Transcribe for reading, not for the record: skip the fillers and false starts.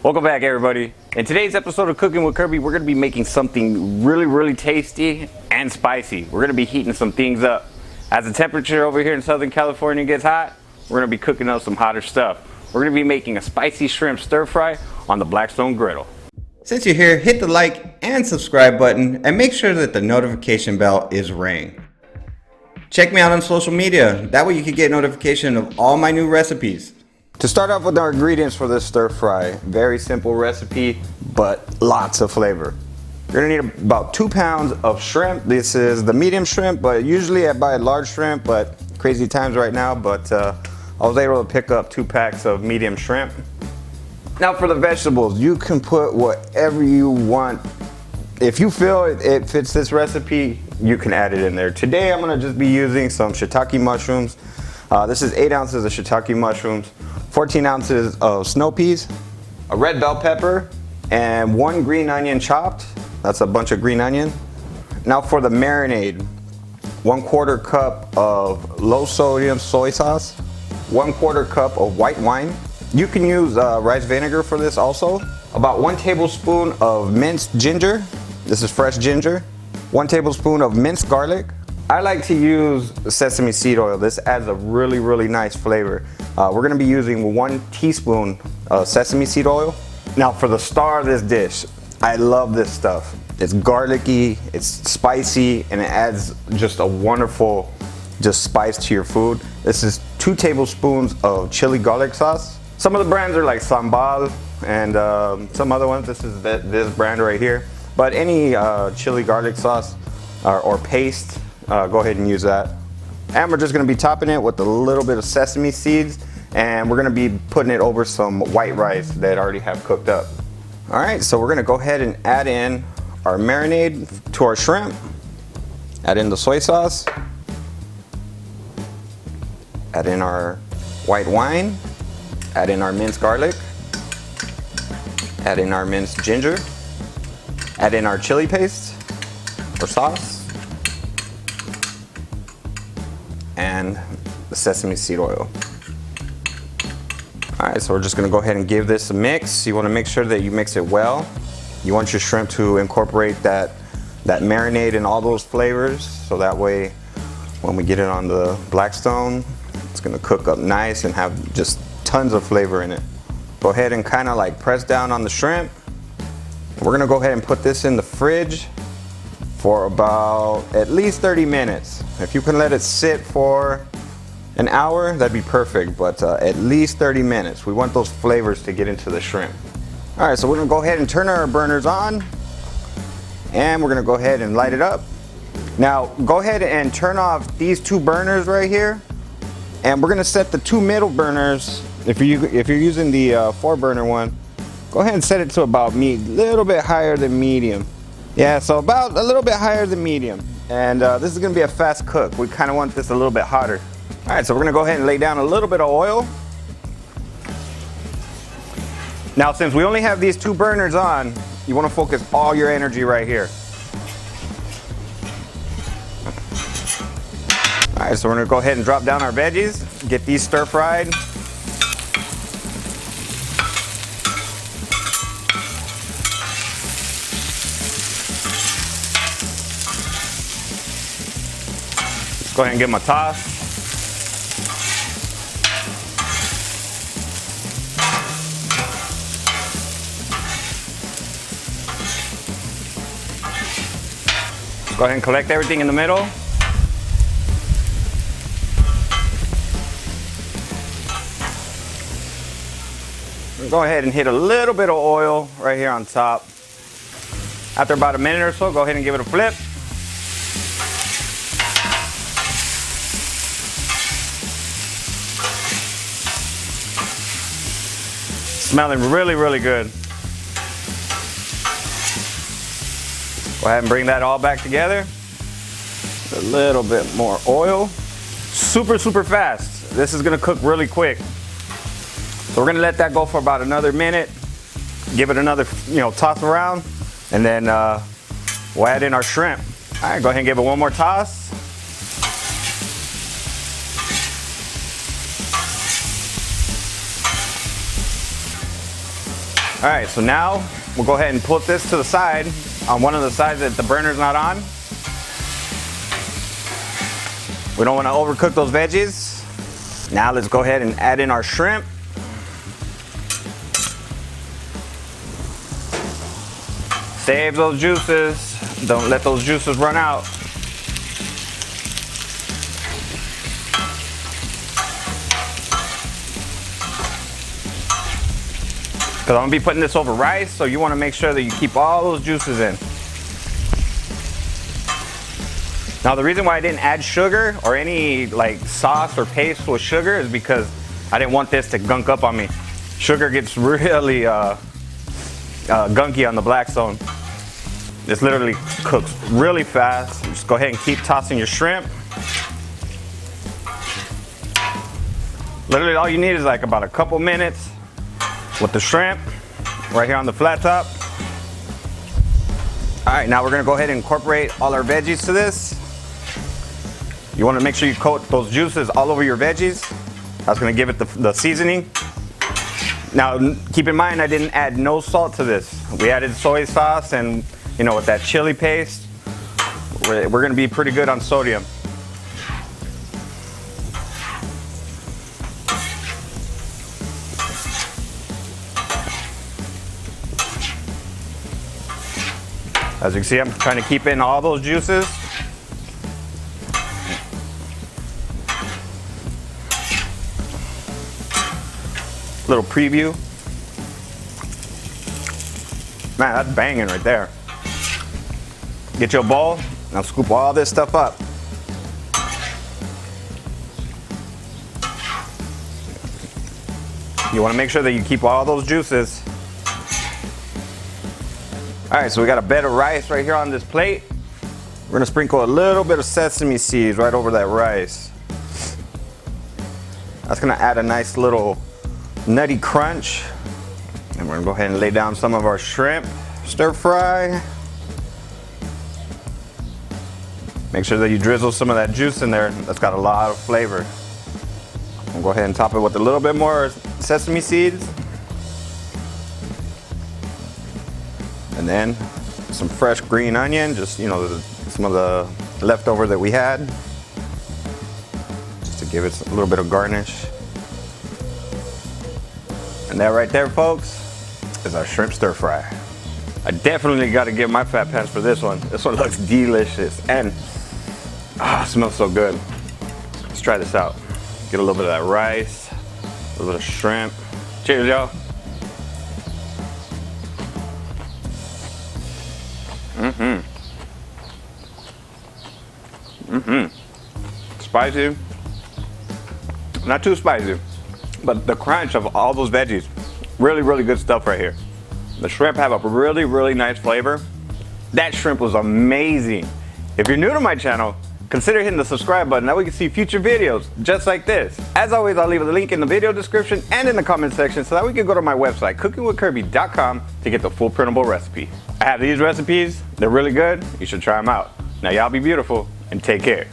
Welcome back, everybody. In today's episode of Cooking with Kirby, we're gonna be making something really tasty and spicy. We're gonna be heating some things up. As the temperature over here in Southern California gets hot, we're gonna be cooking up some hotter stuff. We're gonna be making a spicy shrimp stir fry on the Blackstone Griddle. Since you're here, hit the like and subscribe button and make sure that the notification bell is rang. Check me out on social media. That way you can get notification of all my new recipes. To start off with our ingredients for this stir fry, very simple recipe, but lots of flavor. You're gonna need about 2 pounds of shrimp. This is the medium shrimp, but usually I buy a large shrimp, but crazy times right now, but I was able to pick up 2 packs of medium shrimp. Now for the vegetables, you can put whatever you want. If you feel it fits this recipe, you can add it in there. Today I'm gonna just be using some shiitake mushrooms. This is 8 ounces of shiitake mushrooms, 14 ounces of snow peas, a red bell pepper, and 1 green onion chopped. That's a bunch of green onion. Now for the marinade, 1/4 cup of low sodium soy sauce, 1/4 cup of white wine. You can use rice vinegar for this also. About 1 tablespoon of minced ginger. This is fresh ginger. 1 tablespoon of minced garlic. I like to use sesame seed oil. This adds a really nice flavor. We're gonna be using 1 teaspoon of sesame seed oil. Now for the star of this dish, I love this stuff. It's garlicky, it's spicy, and it adds just a wonderful spice to your food. This is 2 tablespoons of chili garlic sauce. Some of the brands are like Sambal and some other ones. This is this brand right here. But any chili garlic sauce or paste, go ahead and use that. And we're just gonna be topping it with a little bit of sesame seeds, and we're gonna be putting it over some white rice that I already have cooked up. All right, so we're gonna go ahead and add in our marinade to our shrimp. Add in the soy sauce. Add in our white wine. Add in our minced garlic. Add in our minced ginger. Add in our chili paste or sauce. And the sesame seed oil. All right, so we're just gonna go ahead and give this a mix. You wanna make sure that you mix it well. You want your shrimp to incorporate that marinade and all those flavors, so that way when we get it on the Blackstone, it's gonna cook up nice and have just tons of flavor in it. Go ahead and kind of like press down on the shrimp. We're gonna go ahead and put this in the fridge for about at least 30 minutes. If you can let it sit for an hour, that'd be perfect, but at least 30 minutes. We want those flavors to get into the shrimp. All right, so we're gonna go ahead and turn our burners on, and we're gonna go ahead and light it up. Now, go ahead and turn off these 2 burners right here, and we're gonna set the 2 middle burners. If you're using the 4-burner one, go ahead and set it to about a little bit higher than medium. Yeah, so about a little bit higher than medium. And this is gonna be a fast cook. We kind of want this a little bit hotter. All right, so we're gonna go ahead and lay down a little bit of oil. Now, since we only have these 2 burners on, you wanna focus all your energy right here. All right, so we're gonna go ahead and drop down our veggies, get these stir fried. Go ahead and give them a toss. Go ahead and collect everything in the middle. Go ahead and hit a little bit of oil right here on top. After about a minute or so, go ahead and give it a flip. Smelling really good. Go ahead and bring that all back together. A little bit more oil. Super fast. This is gonna cook really quick. So we're gonna let that go for about another minute. Give it another, toss around, and then we'll add in our shrimp. All right, go ahead and give it one more toss. All right, so now we'll go ahead and put this to the side on one of the sides that the burner's not on. We don't want to overcook those veggies. Now let's go ahead and add in our shrimp. Save those juices. Don't let those juices run out. Because I'm going to be putting this over rice, so you want to make sure that you keep all those juices in. Now the reason why I didn't add sugar or any like sauce or paste with sugar is because I didn't want this to gunk up on me. Sugar gets really gunky on the Blackstone. This literally cooks really fast. Just go ahead and keep tossing your shrimp. Literally all you need is like about a couple minutes with the shrimp right here on the flat top. All right, now we're gonna go ahead and incorporate all our veggies to this. You wanna make sure you coat those juices all over your veggies. That's gonna give it the seasoning. Now, keep in mind, I didn't add no salt to this. We added soy sauce and, you know, with that chili paste, we're gonna be pretty good on sodium. As you can see, I'm trying to keep in all those juices. Little preview. Man, that's banging right there. Get your bowl, now scoop all this stuff up. You want to make sure that you keep all those juices. All right, so we got a bed of rice right here on this plate. We're gonna sprinkle a little bit of sesame seeds right over that rice. That's gonna add a nice little nutty crunch. And we're gonna go ahead and lay down some of our shrimp, stir fry. Make sure that you drizzle some of that juice in there. That's got a lot of flavor. We'll go ahead and top it with a little bit more sesame seeds. And then some fresh green onion, just, you know, some of the leftover that we had, just to give it a little bit of garnish. And that right there, folks, is our shrimp stir fry. I definitely got to give my fat pants for this one. This one looks delicious and it smells so good. Let's try this out. Get a little bit of that rice, a little bit of shrimp. Cheers, y'all. Spicy, not too spicy, but the crunch of all those veggies, really, really good stuff right here. The shrimp have a really, really nice flavor. That shrimp was amazing. If you're new to my channel, consider hitting the subscribe button. That way you can see future videos just like this. As always, I'll leave a link in the video description and in the comment section so that we can go to my website, cookingwithkirby.com, to get the full printable recipe. I have these recipes. They're really good. You should try them out. Now y'all be beautiful and take care.